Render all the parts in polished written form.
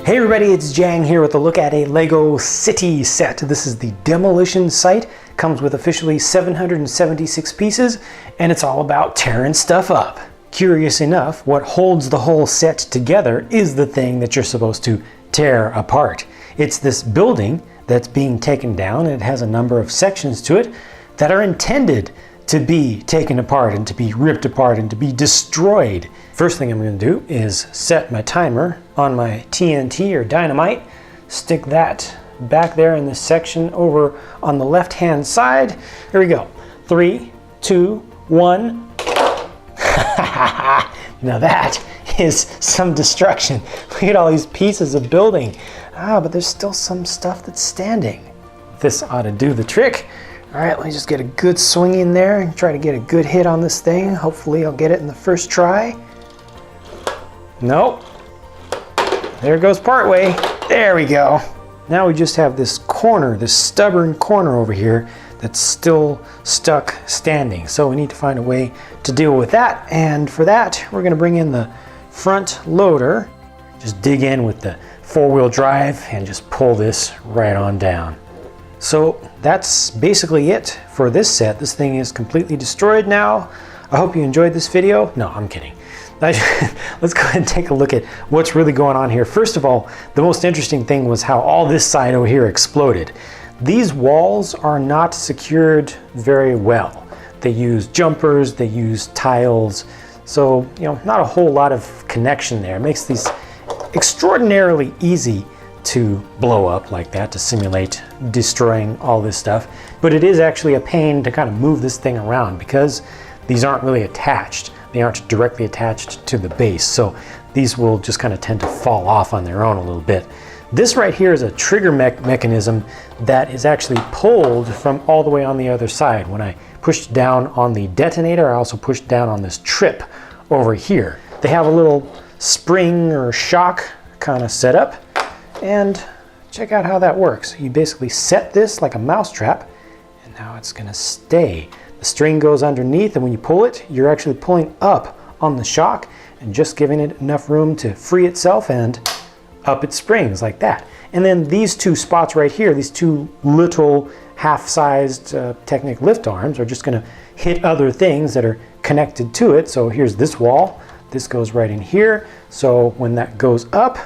Hey everybody, it's Jang here with a look at a Lego City set. This is the Demolition Site. Comes with officially 776 pieces, and it's all about tearing stuff up. Curious enough, what holds the whole set together is the thing that you're supposed to tear apart. It's this building that's being taken down, and it has a number of sections to it that are intended to be taken apart and to be ripped apart and to be destroyed. First thing I'm going to do is set my timer on my TNT or dynamite, stick that back there in this section over on the left hand side. Here we go. 3, 2, 1. Now that is some destruction. Look at all these pieces of building. But there's still some stuff that's standing. This ought to do the trick. All right, let me just get a good swing in there and try to get a good hit on this thing. Hopefully I'll get it in the first try. Nope. There goes partway. There we go. Now we just have this corner, this stubborn corner over here that's still stuck standing. So we need to find a way to deal with that. And for that, we're gonna bring in the front loader. Just dig in with the 4-wheel drive and just pull this right on down. So that's basically it for this set. This thing is completely destroyed now. I hope you enjoyed this video. No, I'm kidding. Let's go ahead and take a look at what's really going on here. First of all, the most interesting thing was how all this side over here exploded. These walls are not secured very well. They use jumpers, they use tiles. So, not a whole lot of connection there. It makes these extraordinarily easy to blow up like that, to simulate destroying all this stuff. But it is actually a pain to kind of move this thing around because these aren't really attached. They aren't directly attached to the base. So these will just kind of tend to fall off on their own a little bit. This right here is a trigger mechanism that is actually pulled from all the way on the other side. When I pushed down on the detonator, I also pushed down on this trip over here. They have a little spring or shock kind of set up. And check out how that works. You basically set this like a mousetrap, and now it's going to stay. The string goes underneath, and when you pull it, you're actually pulling up on the shock and just giving it enough room to free itself, and up it springs like that. And then these two spots right here, these two little half-sized Technic lift arms are just going to hit other things that are connected to it. So here's this wall. This goes right in here. So when that goes up,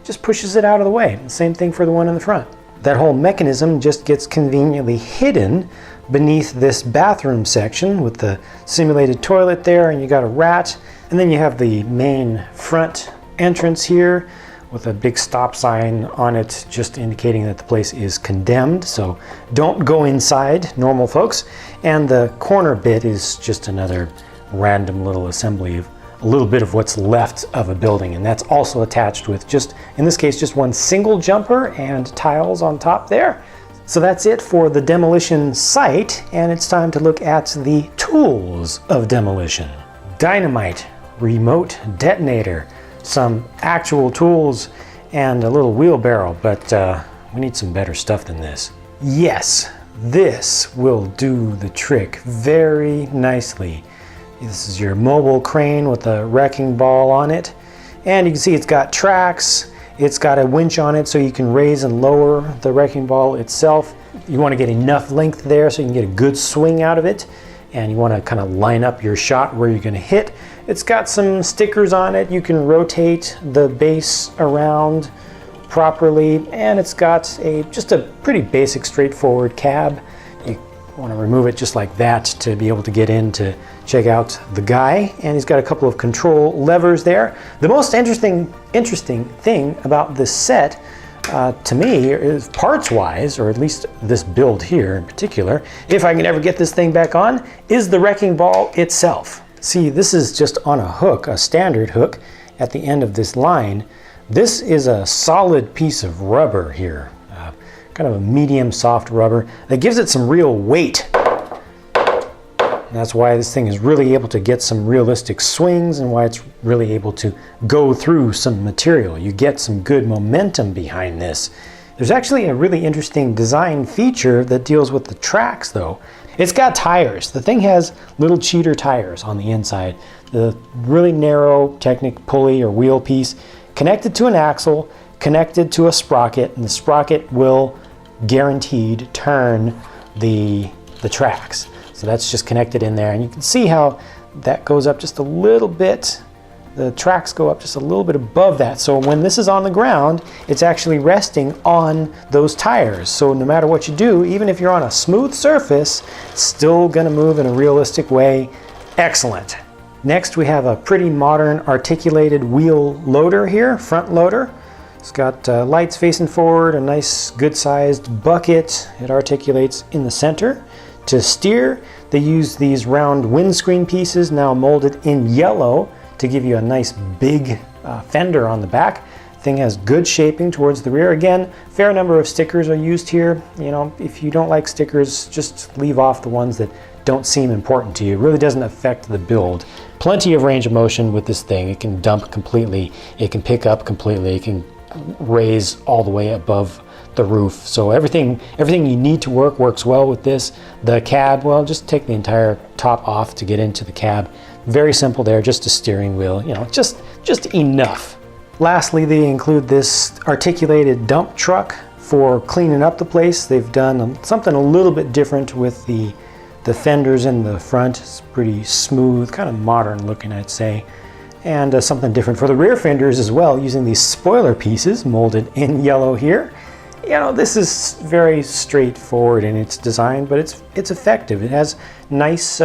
just pushes it out of the way. And same thing for the one in the front. That whole mechanism just gets conveniently hidden beneath this bathroom section with the simulated toilet there, and you got a rat. And then you have the main front entrance here with a big stop sign on it just indicating that the place is condemned. So don't go inside, normal folks. And the corner bit is just another random little assembly of a little bit of what's left of a building, and that's also attached with just, in this case, just one single jumper and tiles on top there. So that's it for the demolition site, and it's time to look at the tools of demolition. Dynamite, remote detonator, some actual tools, and a little wheelbarrow, but we need some better stuff than this. Yes, this will do the trick very nicely. This is your mobile crane with a wrecking ball on it. And you can see it's got tracks. It's got a winch on it so you can raise and lower the wrecking ball itself. You want to get enough length there so you can get a good swing out of it. And you want to kind of line up your shot where you're going to hit. It's got some stickers on it. You can rotate the base around properly. And it's got just a pretty basic, straightforward cab. You want to remove it just like that to be able to get in to check out the guy, and he's got a couple of control levers there. The most interesting thing about this set to me is parts-wise, or at least this build here in particular, if I can ever get this thing back on, is the wrecking ball itself. See, this is just on a hook, a standard hook at the end of this line. This is a solid piece of rubber here, kind of a medium soft rubber that gives it some real weight. That's why this thing is really able to get some realistic swings and why it's really able to go through some material. You get some good momentum behind this. There's actually a really interesting design feature that deals with the tracks though. It's got tires. The thing has little cheater tires on the inside. The really narrow Technic pulley or wheel piece connected to an axle, connected to a sprocket, and the sprocket will guaranteed turn the tracks. So that's just connected in there, and you can see how that goes up just a little bit. The tracks go up just a little bit above that. So when this is on the ground, it's actually resting on those tires. So no matter what you do, even if you're on a smooth surface, it's still gonna move in a realistic way. Excellent. Next, we have a pretty modern articulated wheel loader here, front loader. It's got lights facing forward, a nice good-sized bucket. It articulates in the center. To steer, they use these round windscreen pieces, now molded in yellow, to give you a nice big fender on the back. Thing has good shaping towards the rear. Again, fair number of stickers are used here. You know, if you don't like stickers, just leave off the ones that don't seem important to you. It really doesn't affect the build. Plenty of range of motion with this thing. It can dump completely, it can pick up completely, it can raise all the way above the roof. So everything you need to works well with this. The cab, well, just take the entire top off to get into the cab. Very simple there, just a steering wheel, you know, just enough. Lastly, they include this articulated dump truck for cleaning up the place. They've done something a little bit different with the fenders in the front. It's pretty smooth, kind of modern looking, I'd say. And something different for the rear fenders as well, using these spoiler pieces molded in yellow here. You know, this is very straightforward in its design, but it's effective. It has nice,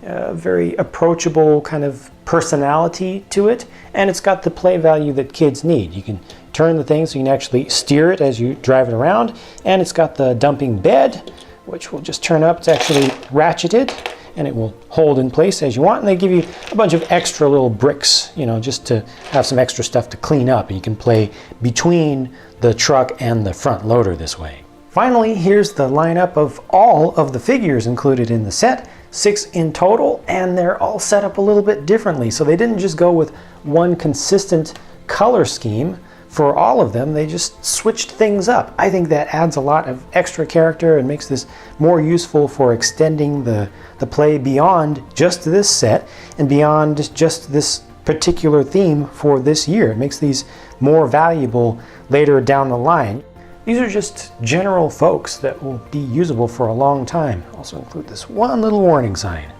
very approachable kind of personality to it, and it's got the play value that kids need. You can turn the thing so you can actually steer it as you drive it around, and it's got the dumping bed, which will just turn up. It's actually ratcheted, and it will hold in place as you want, and they give you a bunch of extra little bricks, you know, just to have some extra stuff to clean up, and you can play between the truck and the front loader this way. Finally, here's the lineup of all of the figures included in the set, 6 in total, and they're all set up a little bit differently. So they didn't just go with one consistent color scheme for all of them, they just switched things up. I think that adds a lot of extra character and makes this more useful for extending the play beyond just this set and beyond just this particular theme for this year. It makes these more valuable later down the line. These are just general folks that will be usable for a long time. Also include this one little warning sign.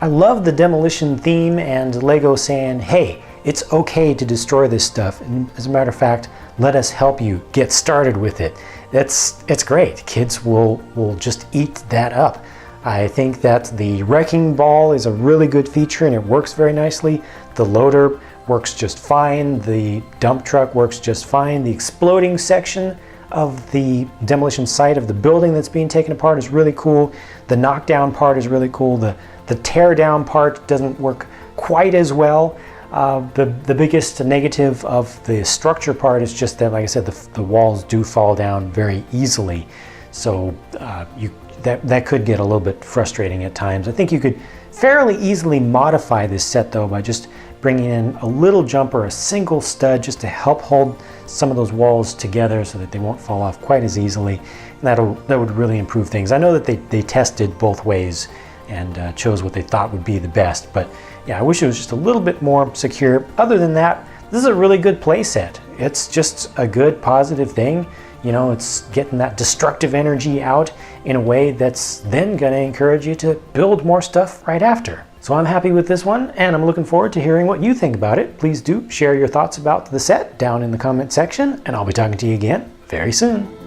I love the demolition theme and Lego saying, hey, it's okay to destroy this stuff, and as a matter of fact, let us help you get started with it. It's great. Kids will just eat that up. I think that the wrecking ball is a really good feature and it works very nicely. The loader works just fine. The dump truck works just fine. The exploding section of the demolition site of the building that's being taken apart is really cool. The knockdown part is really cool. The tear down part doesn't work quite as well. The biggest negative of the structure part is just that, like I said, the walls do fall down very easily. So that could get a little bit frustrating at times. I think you could fairly easily modify this set though by just bringing in a little jumper, a single stud, just to help hold some of those walls together so that they won't fall off quite as easily. And that would really improve things. I know that they tested both ways and chose what they thought would be the best, but yeah, I wish it was just a little bit more secure. Other than that, this is a really good play set. It's just a good positive thing. You know, it's getting that destructive energy out in a way that's then going to encourage you to build more stuff right after. So I'm happy with this one, and I'm looking forward to hearing what you think about it. Please do share your thoughts about the set down in the comment section, and I'll be talking to you again very soon.